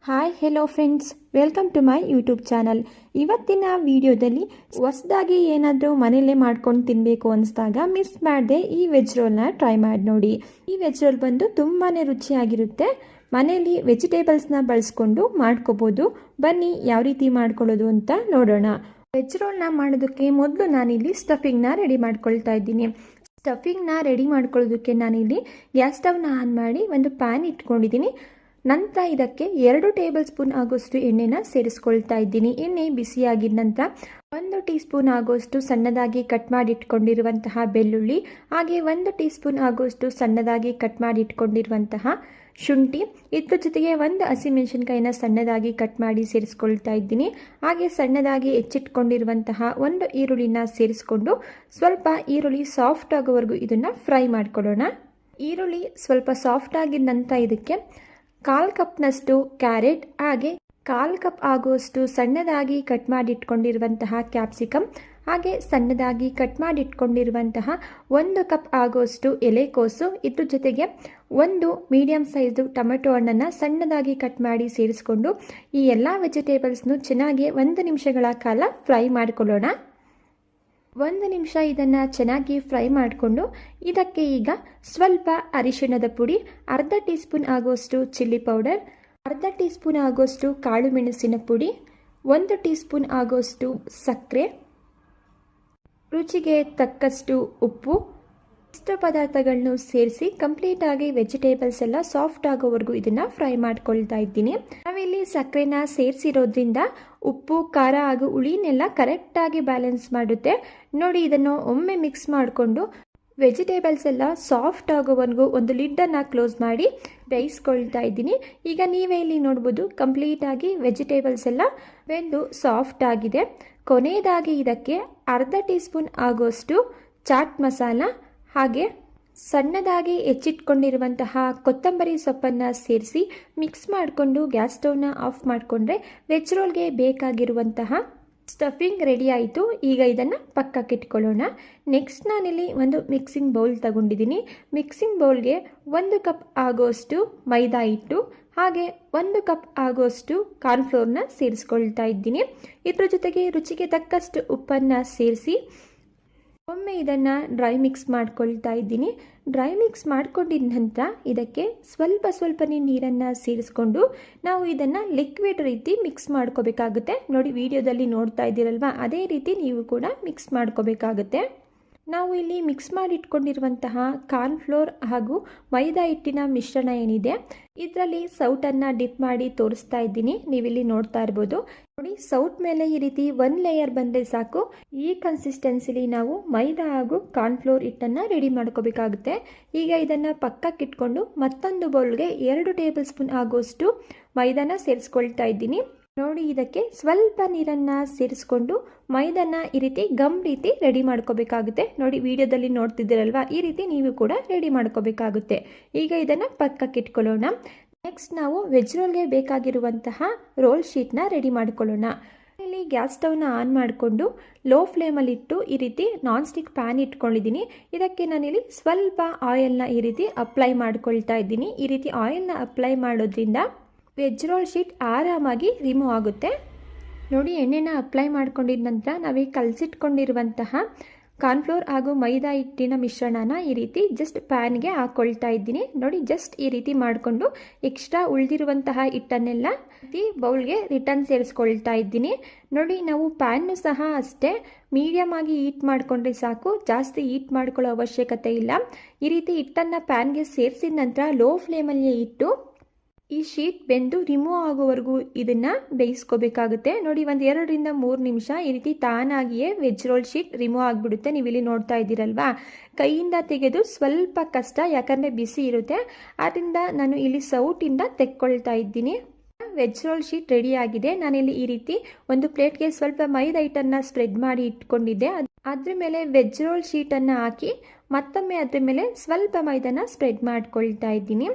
Hi hello friends, welcome to my YouTube channel. ಇವತ್ತಿನ ವಿಡಿಯೋದಲ್ಲಿ ಹೊಸದಾಗಿ ಏನಾದರೂ ಮನೆಯಲ್ಲೇ ಮಾಡ್ಕೊಂಡು ತಿನ್ನಬೇಕು ಅನಿಸ್ದಾಗ ಮಿಸ್ ಮಾಡದೆ ಈ ವೆಜ್ ರೋಲ್ನ ಟ್ರೈ ಮಾಡಿ ನೋಡಿ. ಈ ವೆಜ್ ರೋಲ್ ಬಂದು ತುಂಬಾ ರುಚಿಯಾಗಿರುತ್ತೆ. ಮನೆಯಲ್ಲಿ ವೆಜಿಟೇಬಲ್ಸ್ನ ಬಳಸ್ಕೊಂಡು ಮಾಡ್ಕೋಬೋದು. ಬನ್ನಿ ಯಾವ ರೀತಿ ಮಾಡ್ಕೊಳ್ಳೋದು ಅಂತ ನೋಡೋಣ. ವೆಜ್ ರೋಲ್ನ ಮಾಡೋದಕ್ಕೆ ಮೊದಲು ನಾನಿಲ್ಲಿ ಸ್ಟಫಿಂಗ್ನ ರೆಡಿ ಮಾಡ್ಕೊಳ್ತಾ ಇದ್ದೀನಿ. ಸ್ಟಫಿಂಗ್ನ ರೆಡಿ ಮಾಡ್ಕೊಳ್ಳೋದಕ್ಕೆ ನಾನಿಲ್ಲಿ ಗ್ಯಾಸ್ ಸ್ಟವ್ನ ಆನ್ ಮಾಡಿ ಒಂದು ಪ್ಯಾನ್ ಇಟ್ಕೊಂಡಿದ್ದೀನಿ. ನಂತರ ಇದಕ್ಕೆ 2 ಟೇಬಲ್ ಸ್ಪೂನ್ ಆಗೋಷ್ಟು ಎಣ್ಣೆನ ಸೇರಿಸ್ಕೊಳ್ತಾ ಇದ್ದೀನಿ. ಎಣ್ಣೆ ಬಿಸಿಯಾಗಿದ ನಂತರ 1 ಟೀ ಸ್ಪೂನ್ ಆಗೋಷ್ಟು ಸಣ್ಣದಾಗಿ ಕಟ್ ಮಾಡಿ ಇಟ್ಕೊಂಡಿರುವಂತಹ ಬೆಳ್ಳುಳ್ಳಿ, ಹಾಗೆ 1 ಟೀ ಸ್ಪೂನ್ ಆಗೋಷ್ಟು ಸಣ್ಣದಾಗಿ ಕಟ್ ಮಾಡಿ ಇಟ್ಕೊಂಡಿರುವಂತಹ ಶುಂಠಿ, ಇದ್ರ ಜೊತೆಗೆ 1 ಹಸಿಮೆಣಸಿನಕಾಯಿನ ಸಣ್ಣದಾಗಿ ಕಟ್ ಮಾಡಿ ಸೇರಿಸ್ಕೊಳ್ತಾ ಇದ್ದೀನಿ. ಹಾಗೆ ಸಣ್ಣದಾಗಿ ಹೆಚ್ಚಿಟ್ಕೊಂಡಿರುವಂತಹ 1 ಈರುಳ್ಳಿನ ಸೇರಿಸ್ಕೊಂಡು ಸ್ವಲ್ಪ ಈರುಳ್ಳಿ ಸಾಫ್ಟ್ ಆಗೋವರೆಗೂ ಇದನ್ನು ಫ್ರೈ ಮಾಡ್ಕೊಳ್ಳೋಣ. ಈರುಳ್ಳಿ ಸ್ವಲ್ಪ ಸಾಫ್ಟ್ ಆಗಿದ ನಂತರ ಇದಕ್ಕೆ 1/4 ಕಪ್ನಷ್ಟು ಕ್ಯಾರೆಟ್, ಹಾಗೆ 1/4 ಕಪ್ ಆಗುವಷ್ಟು ಸಣ್ಣದಾಗಿ ಕಟ್ ಮಾಡಿ ಇಟ್ಕೊಂಡಿರುವಂತಹ ಕ್ಯಾಪ್ಸಿಕಮ್, ಹಾಗೆ ಸಣ್ಣದಾಗಿ ಕಟ್ ಮಾಡಿ ಇಟ್ಕೊಂಡಿರುವಂತಹ 1 ಕಪ್ ಆಗುವಷ್ಟು ಎಲೆಕೋಸು, ಇದ್ರ ಜೊತೆಗೆ 1 ಮೀಡಿಯಂ ಸೈಜು ಟೊಮೆಟೊ ಹಣ್ಣನ್ನು ಸಣ್ಣದಾಗಿ ಕಟ್ ಮಾಡಿ ಸೇರಿಸ್ಕೊಂಡು ಈ ಎಲ್ಲ ವೆಜಿಟೇಬಲ್ಸ್ನು ಚೆನ್ನಾಗಿ 1 ನಿಮಿಷಗಳ ಕಾಲ ಫ್ರೈ ಮಾಡ್ಕೊಳ್ಳೋಣ. 1 ನಿಮಿಷ ಇದನ್ನು ಚೆನ್ನಾಗಿ ಫ್ರೈ ಮಾಡಿಕೊಂಡು ಇದಕ್ಕೆ ಈಗ ಸ್ವಲ್ಪ ಅರಿಶಿಣದ ಪುಡಿ, ಅರ್ಧ ಟೀ ಸ್ಪೂನ್ ಆಗುವಷ್ಟು ಚಿಲ್ಲಿ ಪೌಡರ್, ಅರ್ಧ ಟೀ ಸ್ಪೂನ್ ಆಗುವಷ್ಟು ಕಾಳು ಮೆಣಸಿನ ಪುಡಿ, 1 ಟೀ ಸ್ಪೂನ್ ಆಗುವಷ್ಟು ಸಕ್ಕರೆ, ರುಚಿಗೆ ತಕ್ಕಷ್ಟು ಉಪ್ಪು, ಇಷ್ಟು ಪದಾರ್ಥಗಳನ್ನು ಸೇರಿಸಿ ಕಂಪ್ಲೀಟಾಗಿ ವೆಜಿಟೇಬಲ್ಸ್ ಎಲ್ಲ ಸಾಫ್ಟ್ ಆಗೋವರೆಗೂ ಇದನ್ನು ಫ್ರೈ ಮಾಡ್ಕೊಳ್ತಾ ಇದ್ದೀನಿ. ನಾವಿಲ್ಲಿ ಸಕ್ಕರೆನ ಸೇರಿಸಿರೋದ್ರಿಂದ ಉಪ್ಪು, ಖಾರ ಹಾಗೂ ಹುಳಿನೆಲ್ಲ ಕರೆಕ್ಟಾಗಿ ಬ್ಯಾಲೆನ್ಸ್ ಮಾಡುತ್ತೆ. ನೋಡಿ, ಇದನ್ನು ಒಮ್ಮೆ ಮಿಕ್ಸ್ ಮಾಡಿಕೊಂಡು ವೆಜಿಟೇಬಲ್ಸ್ ಎಲ್ಲ ಸಾಫ್ಟ್ ಆಗೋವರೆಗೂ ಒಂದು ಲಿಡ್ಡನ್ನು ಕ್ಲೋಸ್ ಮಾಡಿ ಬೇಯಿಸ್ಕೊಳ್ತಾ ಇದ್ದೀನಿ. ಈಗ ನೀವೇ ಇಲ್ಲಿ ನೋಡ್ಬೋದು, ಕಂಪ್ಲೀಟಾಗಿ ವೆಜಿಟೇಬಲ್ಸ್ ಎಲ್ಲ ಬೆಂದು ಸಾಫ್ಟ್ ಆಗಿದೆ. ಕೊನೆಯದಾಗಿ ಇದಕ್ಕೆ ಅರ್ಧ ಟೀ ಸ್ಪೂನ್ ಆಗೋಷ್ಟು ಚಾಟ್ ಮಸಾಲ, ಹಾಗೆ ಸಣ್ಣದಾಗಿ ಹೆಚ್ಚಿಟ್ಕೊಂಡಿರುವಂತಹ ಕೊತ್ತಂಬರಿ ಸೊಪ್ಪನ್ನು ಸೇರಿಸಿ ಮಿಕ್ಸ್ ಮಾಡಿಕೊಂಡು ಗ್ಯಾಸ್ ಸ್ಟವ್ನ ಆಫ್ ಮಾಡಿಕೊಂಡ್ರೆ ವೆಜ್ ರೋಲ್ಗೆ ಬೇಕಾಗಿರುವಂತಹ ಸ್ಟಫಿಂಗ್ ರೆಡಿ ಆಯಿತು. ಈಗ ಇದನ್ನು ಪಕ್ಕಕ್ಕೆ ಇಟ್ಕೊಳ್ಳೋಣ. ನೆಕ್ಸ್ಟ್ ನಾನಿಲ್ಲಿ ಒಂದು ಮಿಕ್ಸಿಂಗ್ ಬೌಲ್ ತಗೊಂಡಿದ್ದೀನಿ. ಮಿಕ್ಸಿಂಗ್ ಬೌಲ್ಗೆ 1 ಕಪ್ ಆಗೋಷ್ಟು ಮೈದಾ ಹಿಟ್ಟು, ಹಾಗೆ 1 ಕಪ್ ಆಗೋಷ್ಟು ಕಾರ್ನ್ಫ್ಲೋರ್ನ ಸೇರಿಸ್ಕೊಳ್ತಾ ಇದ್ದೀನಿ. ಇದ್ರ ಜೊತೆಗೆ ರುಚಿಗೆ ತಕ್ಕಷ್ಟು ಉಪ್ಪನ್ನು ಸೇರಿಸಿ ಒಮ್ಮೆ ಇದನ್ನು ಡ್ರೈ ಮಿಕ್ಸ್ ಮಾಡ್ಕೊಳ್ತಾ ಇದ್ದೀನಿ. ಡ್ರೈ ಮಿಕ್ಸ್ ಮಾಡ್ಕೊಂಡಿದ ನಂತರ ಇದಕ್ಕೆ ಸ್ವಲ್ಪ ನೀರನ್ನು ಸೇರಿಸ್ಕೊಂಡು ನಾವು ಇದನ್ನು ಲಿಕ್ವಿಡ್ ರೀತಿ ಮಿಕ್ಸ್ ಮಾಡ್ಕೋಬೇಕಾಗುತ್ತೆ. ನೋಡಿ, ವಿಡಿಯೋದಲ್ಲಿ ನೋಡ್ತಾ ಇದ್ದೀರಲ್ವ, ಅದೇ ರೀತಿ ನೀವು ಕೂಡ ಮಿಕ್ಸ್ ಮಾಡ್ಕೋಬೇಕಾಗುತ್ತೆ. ನಾವು ಇಲ್ಲಿ ಮಿಕ್ಸ್ ಮಾಡಿ ಇಟ್ಕೊಂಡಿರುವಂತಹ ಕಾರ್ನ್ಫ್ಲೋರ್ ಹಾಗೂ ಮೈದಾ ಹಿಟ್ಟಿನ ಮಿಶ್ರಣ ಏನಿದೆ, ಇದರಲ್ಲಿ ಸೌಟನ್ನು ಡಿಪ್ ಮಾಡಿ ತೋರಿಸ್ತಾ ಇದ್ದೀನಿ. ನೀವಿಲ್ಲಿ ನೋಡ್ತಾ ಇರ್ಬೋದು. ನೋಡಿ, ಸೌಟ್ ಮೇಲೆ ಈ ರೀತಿ 1 ಲೇಯರ್ ಬಂದರೆ ಸಾಕು. ಈ ಕನ್ಸಿಸ್ಟೆನ್ಸಿಲಿ ನಾವು ಮೈದಾ ಹಾಗೂ ಕಾರ್ನ್ಫ್ಲೋರ್ ಹಿಟ್ಟನ್ನು ರೆಡಿ ಮಾಡ್ಕೋಬೇಕಾಗುತ್ತೆ. ಈಗ ಇದನ್ನು ಪಕ್ಕಕ್ಕೆ ಇಟ್ಕೊಂಡು ಮತ್ತೊಂದು ಬೌಲ್ಗೆ 2 ಟೇಬಲ್ ಸ್ಪೂನ್ ಆಗೋಷ್ಟು ಮೈದಾನ ಸೇರಿಸ್ಕೊಳ್ತಾ ಇದ್ದೀನಿ. ನೋಡಿ, ಇದಕ್ಕೆ ಸ್ವಲ್ಪ ನೀರನ್ನು ಸೇರಿಸ್ಕೊಂಡು ಮೈದಾನ ಈ ರೀತಿ ಗಮ್ ರೀತಿ ರೆಡಿ ಮಾಡ್ಕೋಬೇಕಾಗುತ್ತೆ. ನೋಡಿ, ವಿಡಿಯೋದಲ್ಲಿ ನೋಡ್ತಿದ್ದೀರಲ್ವಾ, ಈ ರೀತಿ ನೀವು ಕೂಡ ರೆಡಿ ಮಾಡ್ಕೋಬೇಕಾಗುತ್ತೆ. ಈಗ ಇದನ್ನು ಪಕ್ಕಕ್ಕೆ ಇಟ್ಕೊಳ್ಳೋಣ. ನೆಕ್ಸ್ಟ್ ನಾವು ವೆಜ್ ರೋಲ್ಗೆ ಬೇಕಾಗಿರುವಂತಹ ರೋಲ್ ಶೀಟ್ನ ರೆಡಿ ಮಾಡ್ಕೊಳ್ಳೋಣ. ಇಲ್ಲಿ ಗ್ಯಾಸ್ ಸ್ಟವ್ನ ಆನ್ ಮಾಡಿಕೊಂಡು ಲೋ ಫ್ಲೇಮಲ್ಲಿಟ್ಟು ಈ ರೀತಿ ನಾನ್ ಸ್ಟಿಕ್ ಪ್ಯಾನ್ ಇಟ್ಕೊಂಡಿದ್ದೀನಿ. ಇದಕ್ಕೆ ನಾನಿಲ್ಲಿ ಸ್ವಲ್ಪ ಆಯಿಲ್ನ ಈ ರೀತಿ ಅಪ್ಲೈ ಮಾಡ್ಕೊಳ್ತಾ ಇದ್ದೀನಿ. ಈ ರೀತಿ ಆಯಿಲ್ನ ಅಪ್ಲೈ ಮಾಡೋದ್ರಿಂದ ವೆಜ್ ರೋಲ್ ಶೀಟ್ ಆರಾಮಾಗಿ ರಿಮೂವ್ ಆಗುತ್ತೆ. ನೋಡಿ, ಎಣ್ಣೆನ ಅಪ್ಲೈ ಮಾಡ್ಕೊಂಡಿದ ನಂತರ ನಾವೀಗ ಕಲಸಿಟ್ಕೊಂಡಿರುವಂತಹ ಕಾರ್ನ್ಫ್ಲೋರ್ ಹಾಗೂ ಮೈದಾ ಹಿಟ್ಟಿನ ಮಿಶ್ರಣನ ಈ ರೀತಿ ಜಸ್ಟ್ ಪ್ಯಾನ್ಗೆ ಹಾಕ್ಕೊಳ್ತಾ ಇದ್ದೀನಿ. ನೋಡಿ, ಜಸ್ಟ್ ಈ ರೀತಿ ಮಾಡಿಕೊಂಡು ಎಕ್ಸ್ಟ್ರಾ ಉಳಿದಿರುವಂತಹ ಹಿಟ್ಟನ್ನೆಲ್ಲ ಈ ಬೌಲ್ಗೆ ರಿಟರ್ನ್ ಸೇರಿಸ್ಕೊಳ್ತಾ ಇದ್ದೀನಿ. ನೋಡಿ, ನಾವು ಪ್ಯಾನ್ನು ಸಹ ಅಷ್ಟೇ ಮೀಡಿಯಮ್ ಆಗಿ ಹೀಟ್ ಮಾಡಿಕೊಂಡ್ರೆ ಸಾಕು, ಜಾಸ್ತಿ ಹೀಟ್ ಮಾಡ್ಕೊಳ್ಳೋ ಅವಶ್ಯಕತೆ ಇಲ್ಲ. ಈ ರೀತಿ ಹಿಟ್ಟನ್ನು ಪ್ಯಾನ್ಗೆ ಸೇರಿಸಿದ ನಂತರ ಲೋ ಫ್ಲೇಮಲ್ಲಿ ಇಟ್ಟು ಈ ಶೀಟ್ ಬೆಂದು ರಿಮೂವ್ ಆಗೋವರೆಗೂ ಇದನ್ನು ಬೇಯಿಸ್ಕೋಬೇಕಾಗುತ್ತೆ. ನೋಡಿ, 1-2 ರಿಂದ 3 ನಿಮಿಷ ಈ ರೀತಿ ತಾನಾಗಿಯೇ ವೆಜ್ ರೋಲ್ ಶೀಟ್ ರಿಮೂವ್ ಆಗಿಬಿಡುತ್ತೆ. ನೀವು ಇಲ್ಲಿ ನೋಡ್ತಾ ಇದ್ದೀರಲ್ವಾ, ಕೈಯಿಂದ ತೆಗೆದು ಸ್ವಲ್ಪ ಕಷ್ಟ, ಯಾಕಂದರೆ ಬಿಸಿ ಇರುತ್ತೆ. ಆದ್ದರಿಂದ ನಾನು ಇಲ್ಲಿ ಸೌಟಿಂದ ತೆಕ್ಕೊಳ್ತಾ ಇದ್ದೀನಿ. ವೆಜ್ ರೋಲ್ ಶೀಟ್ ರೆಡಿ ಆಗಿದೆ. ನಾನಿಲ್ಲಿ ಈ ರೀತಿ ಒಂದು ಪ್ಲೇಟ್ಗೆ ಸ್ವಲ್ಪ ಮೈದಾ ಹಿಟ್ಟನ್ನು ಸ್ಪ್ರೆಡ್ ಮಾಡಿ ಇಟ್ಕೊಂಡಿದ್ದೆ. ಅದ್ರ ಮೇಲೆ ವೆಜ್ ರೋಲ್ ಶೀಟನ್ನು ಹಾಕಿ ಮತ್ತೊಮ್ಮೆ ಅದ್ರ ಮೇಲೆ ಸ್ವಲ್ಪ ಮೈದಾನ ಸ್ಪ್ರೆಡ್ ಮಾಡ್ಕೊಳ್ತಾ ಇದ್ದೀನಿ.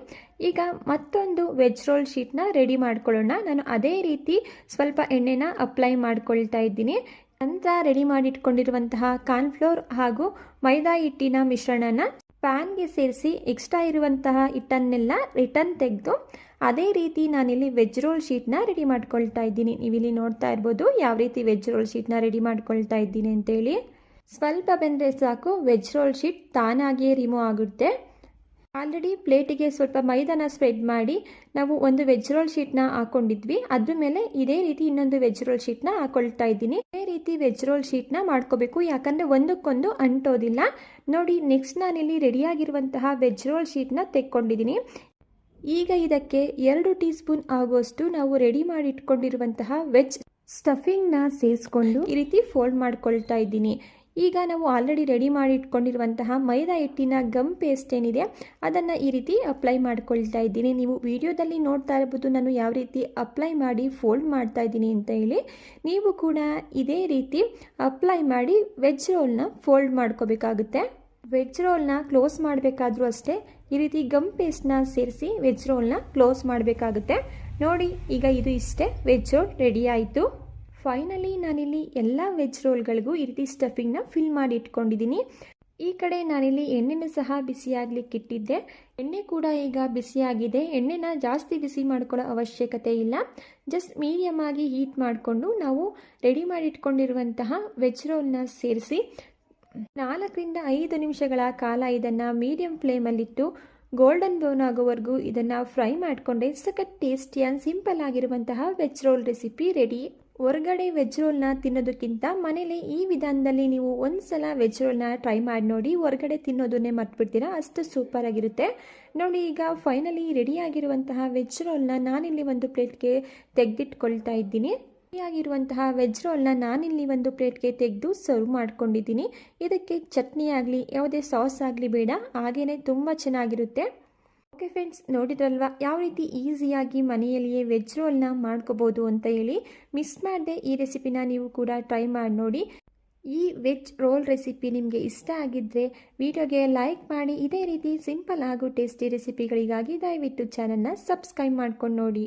ಈಗ ಮತ್ತೊಂದು ವೆಜ್ ರೋಲ್ ಶೀಟ್ನ ರೆಡಿ ಮಾಡ್ಕೊಳ್ಳೋಣ. ನಾನು ಅದೇ ರೀತಿ ಸ್ವಲ್ಪ ಎಣ್ಣೆನ ಅಪ್ಲೈ ಮಾಡ್ಕೊಳ್ತಾ ಇದ್ದೀನಿ. ನಂತರ ರೆಡಿ ಮಾಡಿಟ್ಕೊಂಡಿರುವಂತಹ ಕಾರ್ನ್ಫ್ಲೋರ್ ಹಾಗೂ ಮೈದಾ ಹಿಟ್ಟಿನ ಮಿಶ್ರಣನ ಪ್ಯಾನ್ಗೆ ಸೇರಿಸಿ ಎಕ್ಸ್ಟ್ರಾ ಇರುವಂತಹ ಹಿಟ್ಟನ್ನೆಲ್ಲ ರಿಟರ್ನ್ ತೆಗೆದು ಅದೇ ರೀತಿ ನಾನಿಲ್ಲಿ ವೆಜ್ ರೋಲ್ ಶೀಟ್ನ ರೆಡಿ ಮಾಡ್ಕೊಳ್ತಾ ಇದ್ದೀನಿ. ನೀವಿಲ್ಲಿ ನೋಡ್ತಾ ಇರ್ಬೋದು ಯಾವ ರೀತಿ ವೆಜ್ ರೋಲ್ ಶೀಟ್ನ ರೆಡಿ ಮಾಡ್ಕೊಳ್ತಾ ಇದ್ದೀನಿ ಅಂತೇಳಿ. ಸ್ವಲ್ಪ ಬೆಂದರೆ ಸಾಕು, ವೆಜ್ ರೋಲ್ ಶೀಟ್ ತಾನಾಗಿಯೇ ರಿಮೂವ್ ಆಗುತ್ತೆ. ಆಲ್ರೆಡಿ ಪ್ಲೇಟಿಗೆ ಸ್ವಲ್ಪ ಮೈದಾನ ಸ್ಪ್ರೆಡ್ ಮಾಡಿ ನಾವು ಒಂದು ವೆಜ್ ರೋಲ್ ಶೀಟ್ನ ಹಾಕೊಂಡಿದ್ವಿ. ಅದ್ರ ಮೇಲೆ ಇದೇ ರೀತಿ ಇನ್ನೊಂದು ವೆಜ್ ರೋಲ್ ಶೀಟ್ನ ಹಾಕೊಳ್ತಾ ಇದ್ದೀನಿ. ಇದೇ ರೀತಿ ವೆಜ್ ರೋಲ್ ಶೀಟ್ನ ಮಾಡ್ಕೋಬೇಕು, ಯಾಕಂದರೆ ಒಂದಕ್ಕೊಂದು ಅಂಟೋದಿಲ್ಲ. ನೋಡಿ, ನೆಕ್ಸ್ಟ್ ನಾನಿಲ್ಲಿ ರೆಡಿಯಾಗಿರುವಂತಹ ವೆಜ್ ರೋಲ್ ಶೀಟ್ನ ತೆಕ್ಕೊಂಡಿದ್ದೀನಿ. ಈಗ ಇದಕ್ಕೆ 2 ಟೀ ಸ್ಪೂನ್ ಆಗುವಷ್ಟು ನಾವು ರೆಡಿ ಮಾಡಿ ಇಟ್ಕೊಂಡಿರುವಂತಹ ವೆಜ್ ಸ್ಟಫಿಂಗ್ನ ಸೇರಿಸ್ಕೊಂಡು ಈ ರೀತಿ ಫೋಲ್ಡ್ ಮಾಡ್ಕೊಳ್ತಾ ಇದ್ದೀನಿ. ಈಗ ನಾವು ಆಲ್ರೆಡಿ ರೆಡಿ ಮಾಡಿ ಇಟ್ಕೊಂಡಿರುವಂತಹ ಮೈದಾ ಹಿಟ್ಟಿನ ಗಮ್ ಪೇಸ್ಟ್ ಏನಿದೆ ಅದನ್ನು ಈ ರೀತಿ ಅಪ್ಲೈ ಮಾಡ್ಕೊಳ್ತಾ ಇದ್ದೀನಿ. ನೀವು ವಿಡಿಯೋದಲ್ಲಿ ನೋಡ್ತಾ ಇರ್ಬೋದು ನಾನು ಯಾವ ರೀತಿ ಅಪ್ಲೈ ಮಾಡಿ ಫೋಲ್ಡ್ ಮಾಡ್ತಾ ಇದ್ದೀನಿ ಅಂತ ಹೇಳಿ. ನೀವು ಕೂಡ ಇದೇ ರೀತಿ ಅಪ್ಲೈ ಮಾಡಿ ವೆಜ್ ರೋಲ್ನ ಫೋಲ್ಡ್ ಮಾಡ್ಕೋಬೇಕಾಗುತ್ತೆ. ವೆಜ್ ರೋಲ್ನ ಕ್ಲೋಸ್ ಮಾಡಬೇಕಾದ್ರೂ ಅಷ್ಟೇ ಈ ರೀತಿ ಗಮ್ ಪೇಸ್ಟ್ನ ಸೇರಿಸಿ ವೆಜ್ ರೋಲ್ನ ಕ್ಲೋಸ್ ಮಾಡಬೇಕಾಗುತ್ತೆ. ನೋಡಿ, ಈಗ ಇದು ಇಷ್ಟೇ, ವೆಜ್ ರೋಲ್ ರೆಡಿ ಆಯಿತು. ಫೈನಲಿ ನಾನಿಲ್ಲಿ ಎಲ್ಲ ವೆಜ್ ರೋಲ್ಗಳಿಗೂ ಈ ರೀತಿ ಸ್ಟಫಿಂಗ್ನ ಫಿಲ್ ಮಾಡಿ ಇಟ್ಕೊಂಡಿದ್ದೀನಿ. ಈ ಕಡೆ ನಾನಿಲ್ಲಿ ಎಣ್ಣೆನೂ ಸಹ ಬಿಸಿಯಾಗ್ಲಿಕ್ಕೆ ಇಟ್ಟಿದ್ದೆ. ಎಣ್ಣೆ ಕೂಡ ಈಗ ಬಿಸಿಯಾಗಿದೆ. ಎಣ್ಣೆನ ಜಾಸ್ತಿ ಬಿಸಿ ಮಾಡ್ಕೊಳ್ಳೋ ಅವಶ್ಯಕತೆ ಇಲ್ಲ. ಜಸ್ಟ್ ಮೀಡಿಯಮ್ ಆಗಿ ಹೀಟ್ ಮಾಡಿಕೊಂಡು ನಾವು ರೆಡಿ ಮಾಡಿ ಇಟ್ಕೊಂಡಿರುವಂತಹ ವೆಜ್ ರೋಲ್ನ ಸೇರಿಸಿ 4ರಿಂದ 5 ನಿಮಿಷಗಳ ಕಾಲ ಇದನ್ನು ಮೀಡಿಯಮ್ ಫ್ಲೇಮಲ್ಲಿಟ್ಟು ಗೋಲ್ಡನ್ ಬ್ರೌನ್ ಆಗೋವರೆಗೂ ಇದನ್ನು ಫ್ರೈ ಮಾಡಿಕೊಂಡ್ರೆ ಸಖತ್ ಟೇಸ್ಟಿ ಆ್ಯಂಡ್ ಸಿಂಪಲ್ ಆಗಿರುವಂತಹ ವೆಜ್ ರೋಲ್ ರೆಸಿಪಿ ರೆಡಿ. ಹೊರಗಡೆ ವೆಜ್ ರೋಲ್ನ ತಿನ್ನೋದಕ್ಕಿಂತ ಮನೇಲಿ ಈ ವಿಧಾನದಲ್ಲಿ ನೀವು ಒಂದ್ಸಲ ವೆಜ್ ರೋಲ್ನ ಟ್ರೈ ಮಾಡಿ ನೋಡಿ. ಹೊರಗಡೆ ತಿನ್ನೋದನ್ನೇ ಮರ್ತ್ಬಿಡ್ತೀರಾ, ಅಷ್ಟು ಸೂಪರ್ ಆಗಿರುತ್ತೆ. ನೋಡಿ, ಈಗ ಫೈನಲಿ ರೆಡಿಯಾಗಿರುವಂತಹ ವೆಜ್ ರೋಲ್ನ ನಾನಿಲ್ಲಿ ಒಂದು ಪ್ಲೇಟ್ಗೆ ತೆಗೆದಿಟ್ಕೊಳ್ತಾ ಇದ್ದೀನಿ. ರೆಡಿಯಾಗಿರುವಂತಹ ವೆಜ್ ರೋಲ್ನ ನಾನಿಲ್ಲಿ ಒಂದು ಪ್ಲೇಟ್ಗೆ ತೆಗೆದು ಸರ್ವ್ ಮಾಡ್ಕೊಂಡಿದ್ದೀನಿ. ಇದಕ್ಕೆ ಚಟ್ನಿ ಆಗಲಿ ಯಾವುದೇ ಸಾಸ್ ಆಗಲಿ ಬೇಡ, ಹಾಗೇ ತುಂಬ ಚೆನ್ನಾಗಿರುತ್ತೆ. ಓಕೆ ಫ್ರೆಂಡ್ಸ್, ನೋಡಿದ್ರಲ್ವಾ ಯಾವ ರೀತಿ ಈಸಿಯಾಗಿ ಮನೆಯಲ್ಲಿಯೇ ವೆಜ್ ರೋಲ್ನ ಮಾಡ್ಕೋಬೋದು ಅಂತ ಹೇಳಿ. ಮಿಸ್ ಮಾಡದೆ ಈ ರೆಸಿಪಿನ ನೀವು ಕೂಡ ಟ್ರೈ ಮಾಡಿ ನೋಡಿ. ಈ ವೆಜ್ ರೋಲ್ ರೆಸಿಪಿ ನಿಮಗೆ ಇಷ್ಟ ಆಗಿದ್ದರೆ ವಿಡಿಯೋಗೆ ಲೈಕ್ ಮಾಡಿ. ಇದೇ ರೀತಿ ಸಿಂಪಲ್ ಹಾಗೂ ಟೇಸ್ಟಿ ರೆಸಿಪಿಗಳಿಗಾಗಿ ದಯವಿಟ್ಟು ಚಾನಲ್ನ ಸಬ್ಸ್ಕ್ರೈಬ್ ಮಾಡ್ಕೊಂಡು ನೋಡಿ.